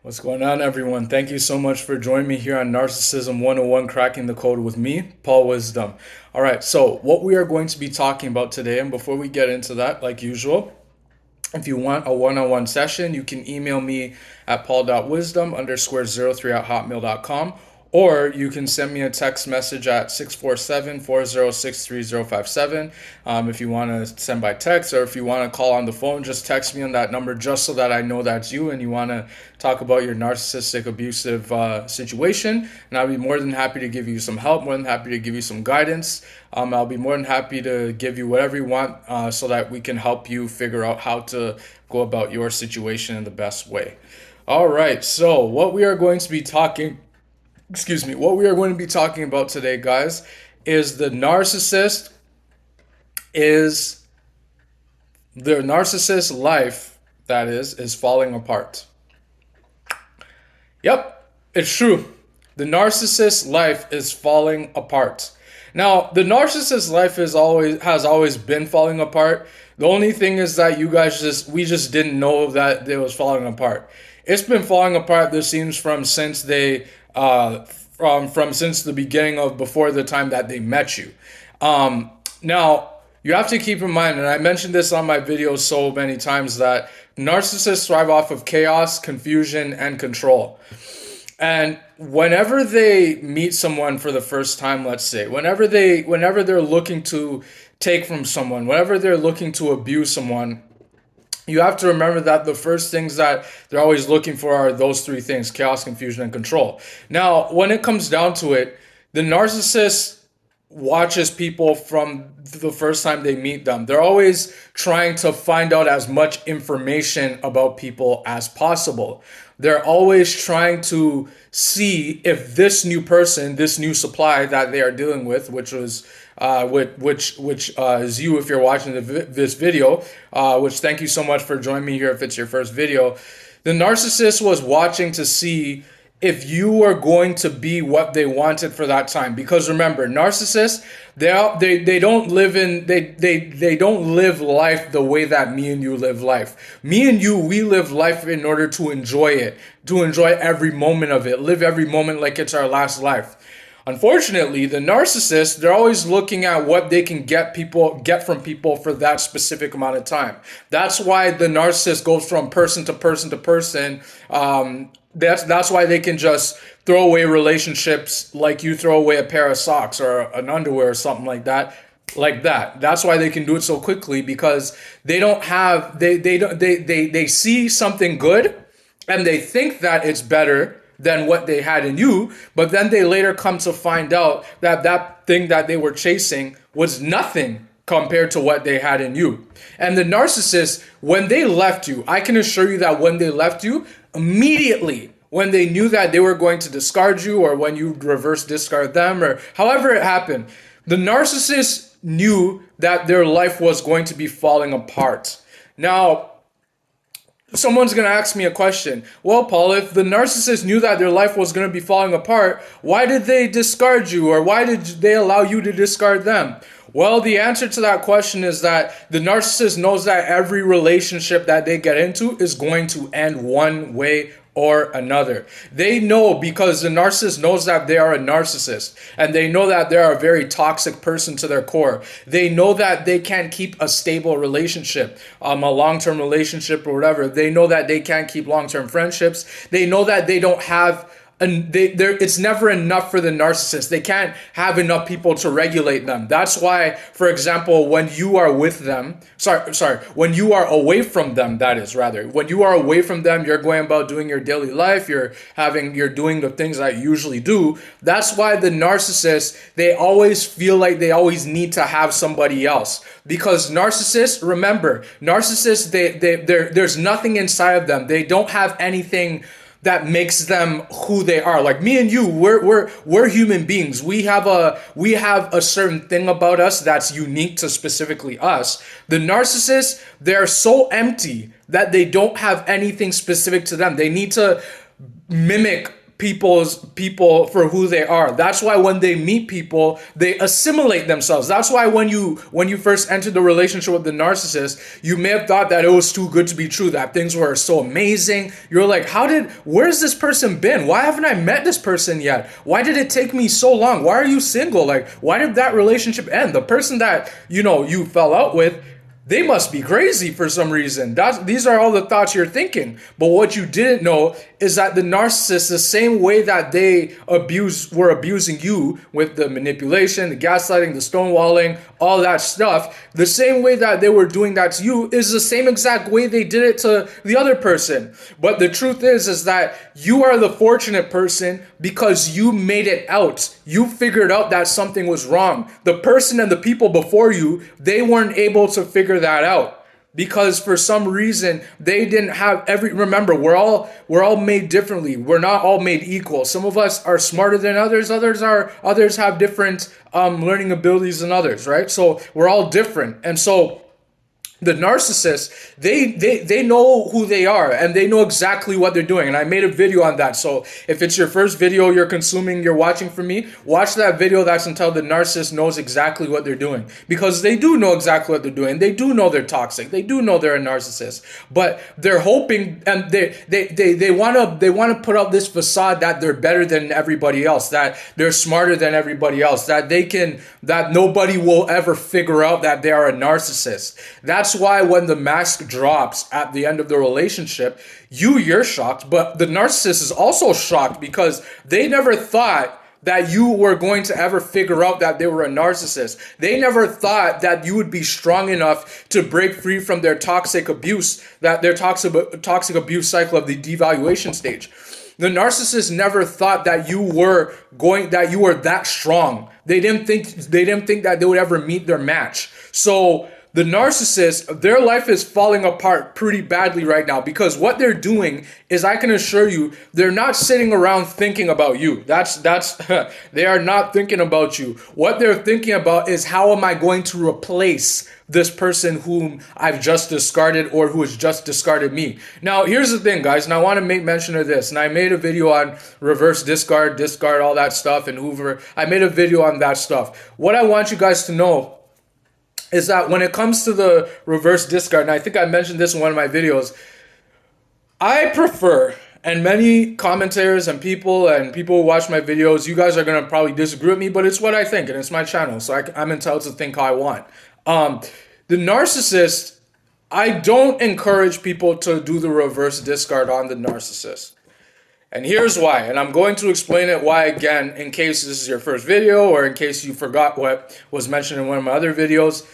What's going on, everyone? Thank you so much for joining me here on Narcissism 101 Cracking the Code with me, Paul Wisdom. All right, so what we are going to be talking about today, and before we get into that, like usual, if you want a one-on-one session, you can email me at paul.wisdom_03@hotmail.com, or you can send me a text message at 647-406-3057. If you want to send by text, or if you want to call on the phone, just text me on that number just so that I know that's you and you want to talk about your narcissistic abusive situation. And I'll be more than happy to give you some help, more than happy to give you some guidance. I'll be more than happy to give you whatever you want so that we can help you figure out how to go about your situation in the best way. All right, so what we are going to be talking about today, guys, is the narcissist life, that is falling apart. Yep, it's true. The narcissist life is falling apart. Now, the narcissist life has always been falling apart. The only thing is that we just didn't know that it was falling apart. It's been falling apart. This seems since the beginning of before the time that they met you. Now you have to keep in mind, and I mentioned this on my videos so many times, that narcissists thrive off of chaos, confusion, and control. And whenever they meet someone for the first time, let's say, whenever they're looking to take from someone, whenever they're looking to abuse someone, you have to remember that the first things that they're always looking for are those three things: chaos, confusion, and control. Now, when it comes down to it, the narcissist watches people from the first time they meet them. They're always trying to find out as much information about people as possible. They're always trying to see if this new person, this new supply that they are dealing with, which is you if you're watching this video, which thank you so much for joining me here if it's your first video. The narcissist was watching to see if you are going to be what they wanted for that time. Because remember, narcissists, they don't live life the way that me and you live life. Me and you, we live life in order to enjoy it, to enjoy every moment of it, live every moment like it's our last life. Unfortunately, the narcissists, they're always looking at what they can get from people for that specific amount of time. That's why the narcissist goes from person to person to person. That's why they can just throw away relationships like you throw away a pair of socks or an underwear or something like that. That's why they can do it so quickly, because they see something good and they think that it's better than what they had in you, but then they later come to find out that that thing that they were chasing was nothing compared to what they had in you. And the narcissist, when they left you, I can assure you that when they left you, immediately, when they knew that they were going to discard you, or when you reverse discard them, or however it happened, the narcissist knew that their life was going to be falling apart. Now, someone's going to ask me a question. Well, Paul, if the narcissist knew that their life was going to be falling apart, why did they discard you, or why did they allow you to discard them? Well, the answer to that question is that the narcissist knows that every relationship that they get into is going to end one way or another. They know, because the narcissist knows that they are a narcissist, and they know that they're a very toxic person to their core. They know that they can't keep a stable relationship, a long-term relationship or whatever. They know that they can't keep long-term friendships. They know that they don't have it's never enough for the narcissist. They can't have enough people to regulate them. That's why, for example, when you are with them, when you are away from them, when you are away from them, you're going about doing your daily life, you're doing the things that you usually do. That's why the narcissists, they always feel like they always need to have somebody else. Because narcissists, remember, there's nothing inside of them. They don't have anything that makes them who they are. Like me and you, we're human beings. We have a certain thing about us that's unique to specifically us. The narcissists, they're so empty that they don't have anything specific to them. They need to mimic people for who they are. That's why when they meet people, they assimilate themselves. That's why when you first entered the relationship with the narcissist, you may have thought that it was too good to be true, that things were so amazing. You're like, where's this person been? Why haven't I met this person yet? Why did it take me so long? Why are you single? Like, why did that relationship end? The person that, you fell out with, they must be crazy for some reason. These are all the thoughts you're thinking. But what you didn't know is that the narcissist, the same way that they were abusing you with the manipulation, the gaslighting, the stonewalling, all that stuff, the same way that they were doing that to you is the same exact way they did it to the other person. But the truth is that you are the fortunate person because you made it out. You figured out that something was wrong. The person and the people before you, they weren't able to figure that out because for some reason they didn't have remember, we're all made differently. We're not all made equal. Some of us are smarter than others. Others have different learning abilities than others, right? So we're all different. And so the narcissists, they know who they are and they know exactly what they're doing. And I made a video on that. So if it's your first video you're watching from me, watch that video. That's until the narcissist knows exactly what they're doing, because they do know exactly what they're doing. They do know they're toxic. They do know they're a narcissist, but they're hoping and they want to put up this facade that they're better than everybody else, that they're smarter than everybody else, that nobody will ever figure out that they are a narcissist. That's why when the mask drops at the end of the relationship, you're shocked, but the narcissist is also shocked because they never thought that you were going to ever figure out that they were a narcissist. They never thought that you would be strong enough to break free from their toxic abuse, that their toxic abuse cycle of the devaluation stage. The narcissist never thought that you were that strong. They didn't think that they would ever meet their match. So the narcissist, their life is falling apart pretty badly right now because what they're doing is, I can assure you, they're not sitting around thinking about you. They are not thinking about you. What they're thinking about is, how am I going to replace this person whom I've just discarded or who has just discarded me? Now, here's the thing, guys, and I want to make mention of this. And I made a video on reverse discard, all that stuff, and Hoover. I made a video on that stuff. What I want you guys to know is that when it comes to the reverse discard, and I think I mentioned this in one of my videos, I prefer, and many commentators and people who watch my videos, you guys are going to probably disagree with me, but it's what I think, and it's my channel, so I'm entitled to think how I want. The narcissist, I don't encourage people to do the reverse discard on the narcissist. And here's why, and I'm going to explain it why again, in case this is your first video or in case you forgot what was mentioned in one of my other videos.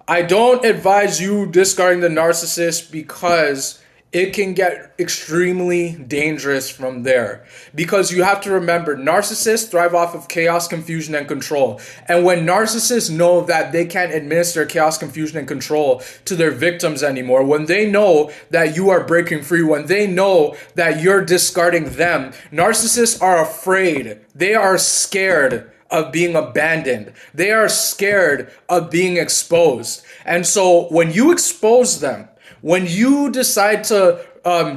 I don't advise you discarding the narcissist because it can get extremely dangerous from there. Because you have to remember, narcissists thrive off of chaos, confusion, and control. And when narcissists know that they can't administer chaos, confusion, and control to their victims anymore, when they know that you are breaking free, when they know that you're discarding them, narcissists are afraid. They are scared of being abandoned. They are scared of being exposed. And so when you expose them, when you decide to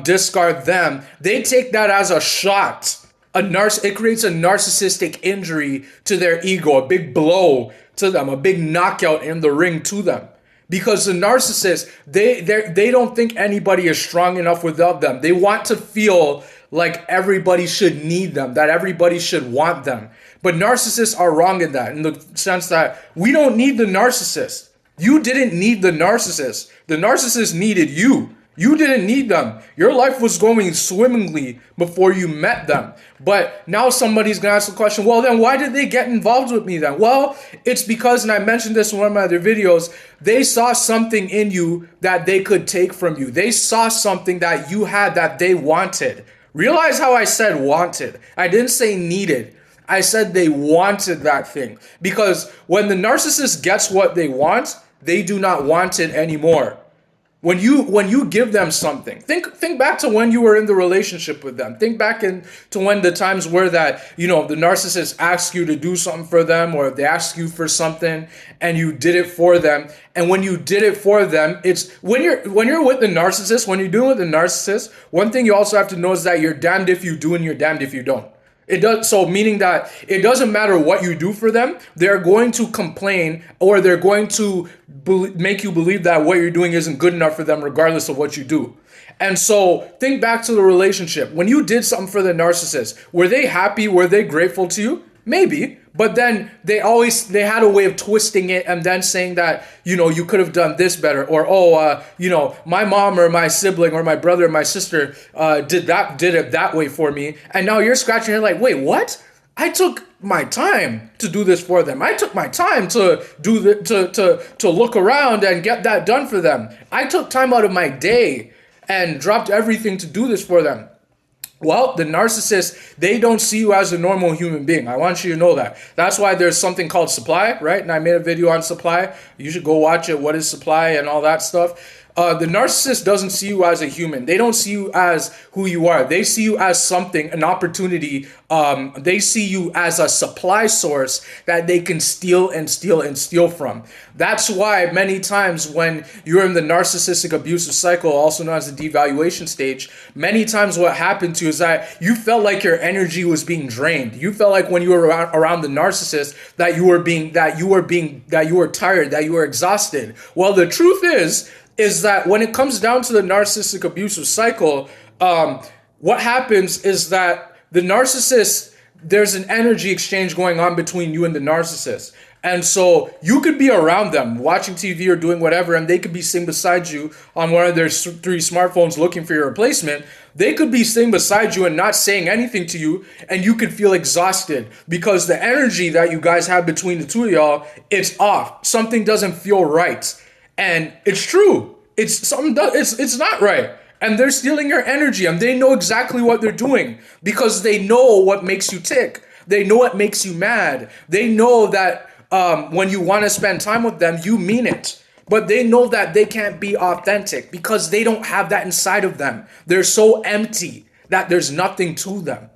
discard them, they take that as a shot. It creates a narcissistic injury to their ego, a big blow to them, a big knockout in the ring to them. Because the narcissist, they don't think anybody is strong enough without them. They want to feel like everybody should need them, that everybody should want them. But narcissists are wrong in that, in the sense that we don't need the narcissist. You didn't need the narcissist. The narcissist needed you. You didn't need them. Your life was going swimmingly before you met them. But now somebody's going to ask the question, well, then why did they get involved with me then? Well, it's because, and I mentioned this in one of my other videos, they saw something in you that they could take from you. They saw something that you had that they wanted. Realize how I said wanted. I didn't say needed. I said they wanted that thing. Because when the narcissist gets what they want, they do not want it anymore. When you give them something, think back to when you were in the relationship with them. Think back to when the times were that, the narcissist asked you to do something for them, or they asked you for something and you did it for them. And when you did it for them, it's when you're with the narcissist, when you're doing with the narcissist, one thing you also have to know is that you're damned if you do and you're damned if you don't. It does so, meaning that it doesn't matter what you do for them, they're going to complain, or they're going to make you believe that what you're doing isn't good enough for them, regardless of what you do. And so think back to the relationship. When you did something for the narcissist, were they happy? Were they grateful to you? Maybe. But then they had a way of twisting it and then saying that, you could have done this better, or, my mom or my sibling or my brother or my sister did it that way for me. And now you're scratching your head like, wait, what? I took my time to do this for them. I took my time to do to look around and get that done for them. I took time out of my day and dropped everything to do this for them. Well, the narcissists, they don't see you as a normal human being. I want you to know that. That's why there's something called supply, right? And I made a video on supply. You should go watch it. What is supply and all that stuff. The narcissist doesn't see you as a human. They don't see you as who you are. They see you as something, an opportunity. They see you as a supply source that they can steal and steal and steal from. That's why many times when you're in the narcissistic abusive cycle, also known as the devaluation stage, many times what happened to you is that you felt like your energy was being drained. You felt like when you were around the narcissist that you were tired, that you were exhausted. Well, the truth is that when it comes down to the narcissistic abusive cycle, what happens is that the narcissist, there's an energy exchange going on between you and the narcissist. And so you could be around them watching TV or doing whatever, and they could be sitting beside you on one of their 3 smartphones looking for your replacement. They could be sitting beside you and not saying anything to you, and you could feel exhausted because the energy that you guys have between the two of y'all, it's off. Something doesn't feel right. And it's true. It's not right. And they're stealing your energy, and they know exactly what they're doing because they know what makes you tick. They know what makes you mad. They know that when you want to spend time with them, you mean it. But they know that they can't be authentic because they don't have that inside of them. They're so empty that there's nothing to them.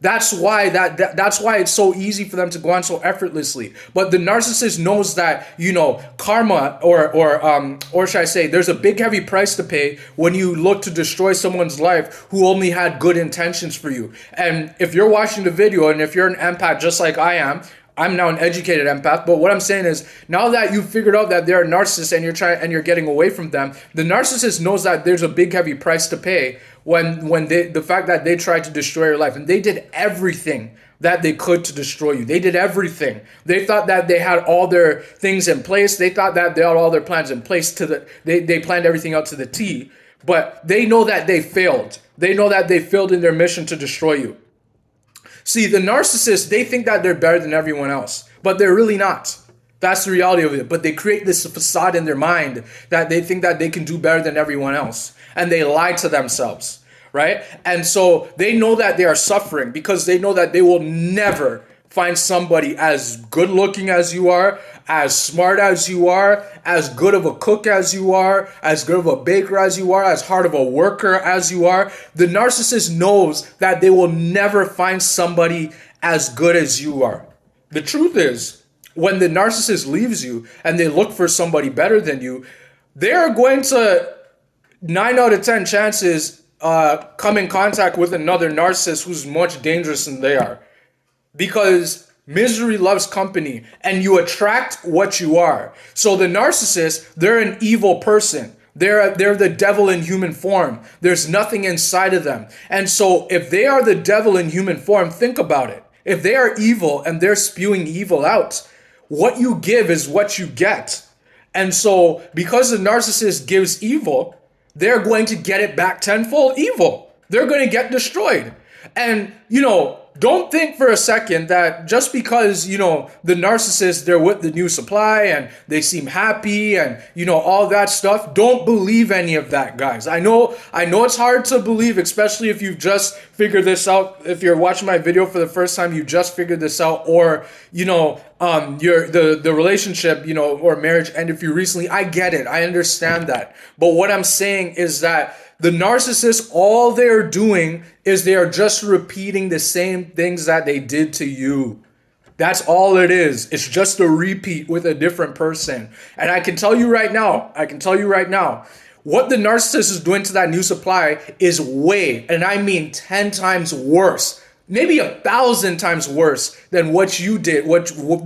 That's why that's why it's so easy for them to go on so effortlessly. But the narcissist knows that, karma or should I say, there's a big heavy price to pay when you look to destroy someone's life who only had good intentions for you. And if you're watching the video and if you're an empath just like I am, I'm now an educated empath, but what I'm saying is now that you've figured out that they're a narcissist and you're getting away from them, the narcissist knows that there's a big heavy price to pay when the fact that they tried to destroy your life, and they did everything that they could to destroy you. They did everything. They thought that they had all their things in place. They thought that they had all their plans in place they planned everything out to the T, but they know that they failed. They know that they failed in their mission to destroy you. See, the narcissists, they think that they're better than everyone else, but they're really not. That's the reality of it. But they create this facade in their mind that they think that they can do better than everyone else. And they lie to themselves, right? And so they know that they are suffering because they know that they will never find somebody as good looking as you are, as smart as you are, as good of a cook as you are, as good of a baker as you are, as hard of a worker as you are. The narcissist knows that they will never find somebody as good as you are. The truth is, when the narcissist leaves you and they look for somebody better than you, they are going to 9 out of 10 chances come in contact with another narcissist who's much dangerous than they are. Because misery loves company, and you attract what you are. So the narcissist, they're an evil person. They're the devil in human form. There's nothing inside of them. And so if they are the devil in human form, think about it. If they are evil and they're spewing evil out, what you give is what you get. And so because the narcissist gives evil, they're going to get it back tenfold evil. They're going to get destroyed. And, don't think for a second that just because, the narcissist, they're with the new supply and they seem happy and, all that stuff. Don't believe any of that, guys. I know it's hard to believe, especially if you've just figured this out. If you're watching my video for the first time, you just figured this out, or, the relationship, or marriage ended for you recently. I get it. I understand that. But what I'm saying is that the narcissists, all they're doing is they are just repeating the same things that they did to you. That's all it is. It's just a repeat with a different person. And I can tell you right now, what the narcissist is doing to that new supply is way, and I mean 10 times worse maybe 1,000 times worse than what you did,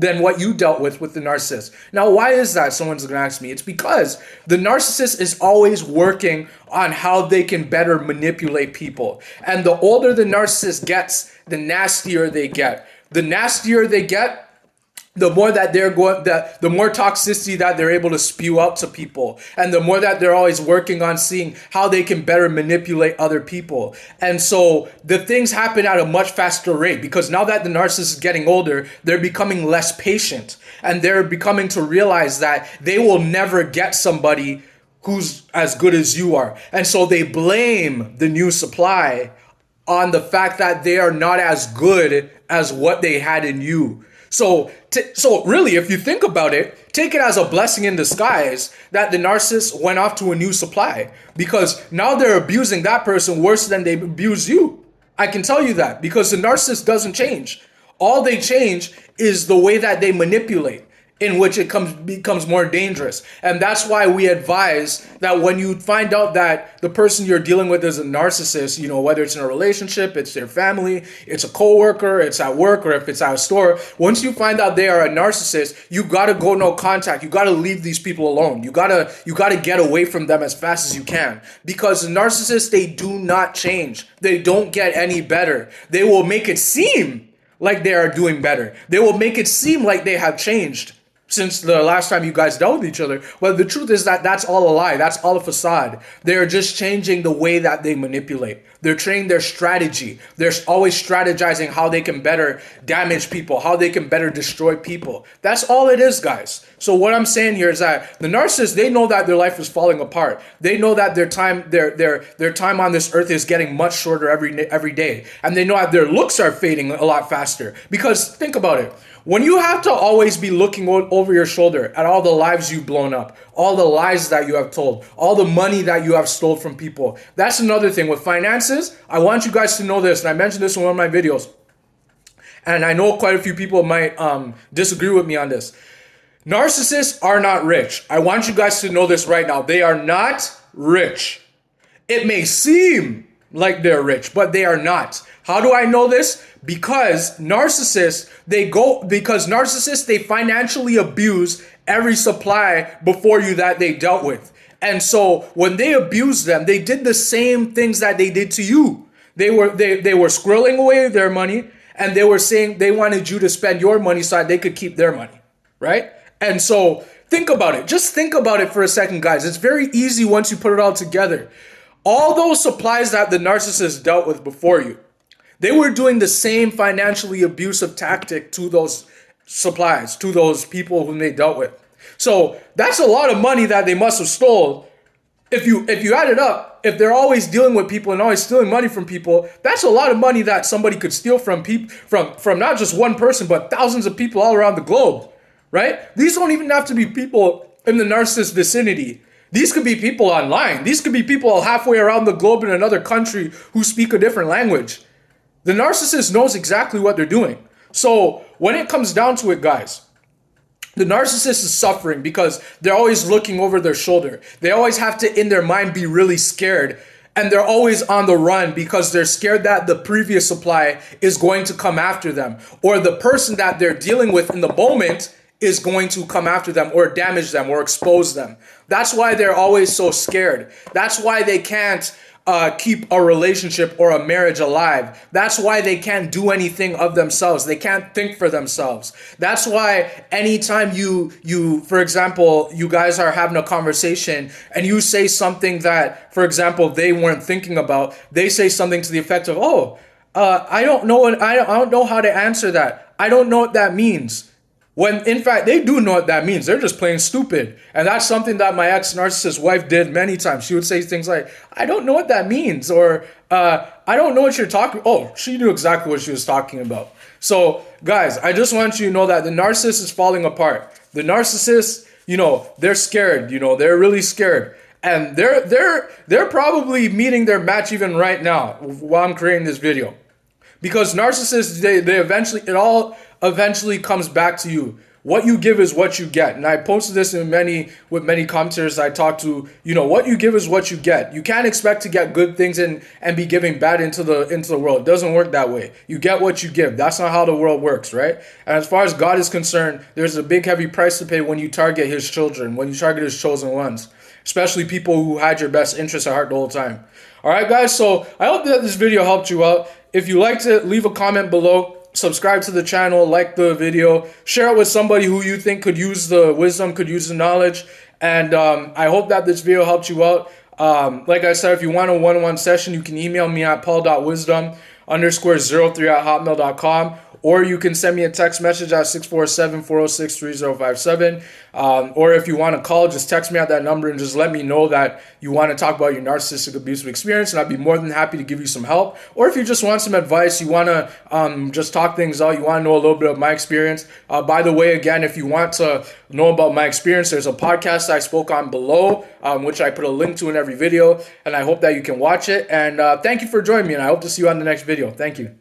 than what you dealt with the narcissist. Now, why is that? Someone's gonna ask me. It's because the narcissist is always working on how they can better manipulate people. And the older the narcissist gets, the nastier they get. The nastier they get, the more that the more toxicity that they're able to spew out to people, and the more that they're always working on seeing how they can better manipulate other people. And so the things happen at a much faster rate, because now that the narcissist is getting older, they're becoming less patient, and they're becoming to realize that they will never get somebody who's as good as you are. And so they blame the new supply on the fact that they are not as good as what they had in you. So really, if you think about it, take it as a blessing in disguise that the narcissist went off to a new supply, because now they're abusing that person worse than they abuse you. I can tell you that, because the narcissist doesn't change. All they change is the way that they manipulate, in which it becomes more dangerous. And that's why we advise that when you find out that the person you're dealing with is a narcissist, whether it's in a relationship, it's their family, it's a coworker, it's at work, or if it's at a store, once you find out they are a narcissist, you gotta go no contact. You gotta leave these people alone. You gotta get away from them as fast as you can. Because the narcissists, they do not change. They don't get any better. They will make it seem like they are doing better. They will make it seem like they have changed since the last time you guys dealt with each other. But the truth is that that's all a lie. That's all a facade. They're just changing the way that they manipulate. They're training their strategy. They're always strategizing how they can better damage people, how they can better destroy people. That's all it is, guys. So what I'm saying here is that the narcissists, they know that their life is falling apart. They know that their time on this earth is getting much shorter every day. And they know that their looks are fading a lot faster. Because think about it. When you have to always be looking over your shoulder at all the lives you've blown up, all the lies that you have told, all the money that you have stole from people, that's another thing. With finances, I want you guys to know this, and I mentioned this in one of my videos, and I know quite a few people might disagree with me on this. Narcissists are not rich. I want you guys to know this right now. They are not rich. It may seem like they're rich, but they are not. How do I know this? Because narcissists, they financially abuse every supply before you that they dealt with. And so when they abused them, they did the same things that they did to you. They were squirreling away their money, and they were saying they wanted you to spend your money so that they could keep their money, right? And so think about it. Just think about it for a second, guys. It's very easy once you put it all together. All those supplies that the narcissist dealt with before you, they were doing the same financially abusive tactic to those supplies, to those people whom they dealt with. So that's a lot of money that they must have stole. If you add it up, if they're always dealing with people and always stealing money from people, that's a lot of money that somebody could steal from from not just one person, but thousands of people all around the globe, right? These don't even have to be people in the narcissist vicinity. These could be people online. These could be people halfway around the globe in another country who speak a different language. The narcissist knows exactly what they're doing. So when it comes down to it, guys, the narcissist is suffering because they're always looking over their shoulder. They always have to, in their mind, be really scared. And they're always on the run because they're scared that the previous supply is going to come after them, or the person that they're dealing with in the moment is going to come after them or damage them or expose them. That's why they're always so scared. That's why they can't keep a relationship or a marriage alive. That's why they can't do anything of themselves. They can't think for themselves. That's why anytime you, for example, you guys are having a conversation and you say something that, for example, they weren't thinking about, they say something to the effect of, I don't know how to answer that. I don't know what that means. When in fact, they do know what that means. They're just plain stupid. And that's something that my ex-narcissist wife did many times. She would say things like, I don't know what that means. Or, I don't know what you're talking. Oh, she knew exactly what she was talking about. So guys, I just want you to know that the narcissist is falling apart. The narcissists, they're scared, they're really scared. And they're probably meeting their match even right now while I'm creating this video. Because narcissists, they eventually, it all eventually comes back to you. what you give is what you get. And I posted this with many commenters I talked to. What you give is what you get. You can't expect to get good things and be giving bad into the world. It doesn't work that way. You get what you give. That's not how the world works, right? And as far as God is concerned, there's a big heavy price to pay when you target his children, when you target his chosen ones, especially people who had your best interests at heart the whole time. All right, guys, so I hope that this video helped you out. If you liked it, leave a comment below. Subscribe to the channel, like the video, share it with somebody who you think could use the wisdom, could use the knowledge. And I hope that this video helped you out. Like I said, if you want a one-on-one session, you can email me at paul.wisdom_03@hotmail.com, or you can send me a text message at 647-406-3057. Or if you want to call, just text me at that number and just let me know that you want to talk about your narcissistic abusive experience, and I'd be more than happy to give you some help. Or if you just want some advice, you want to just talk things out, you want to know a little bit of my experience. By the way, again, if you want to know about my experience, there's a podcast I spoke on below, which I put a link to in every video, and I hope that you can watch it. And thank you for joining me, and I hope to see you on the next video. Thank you.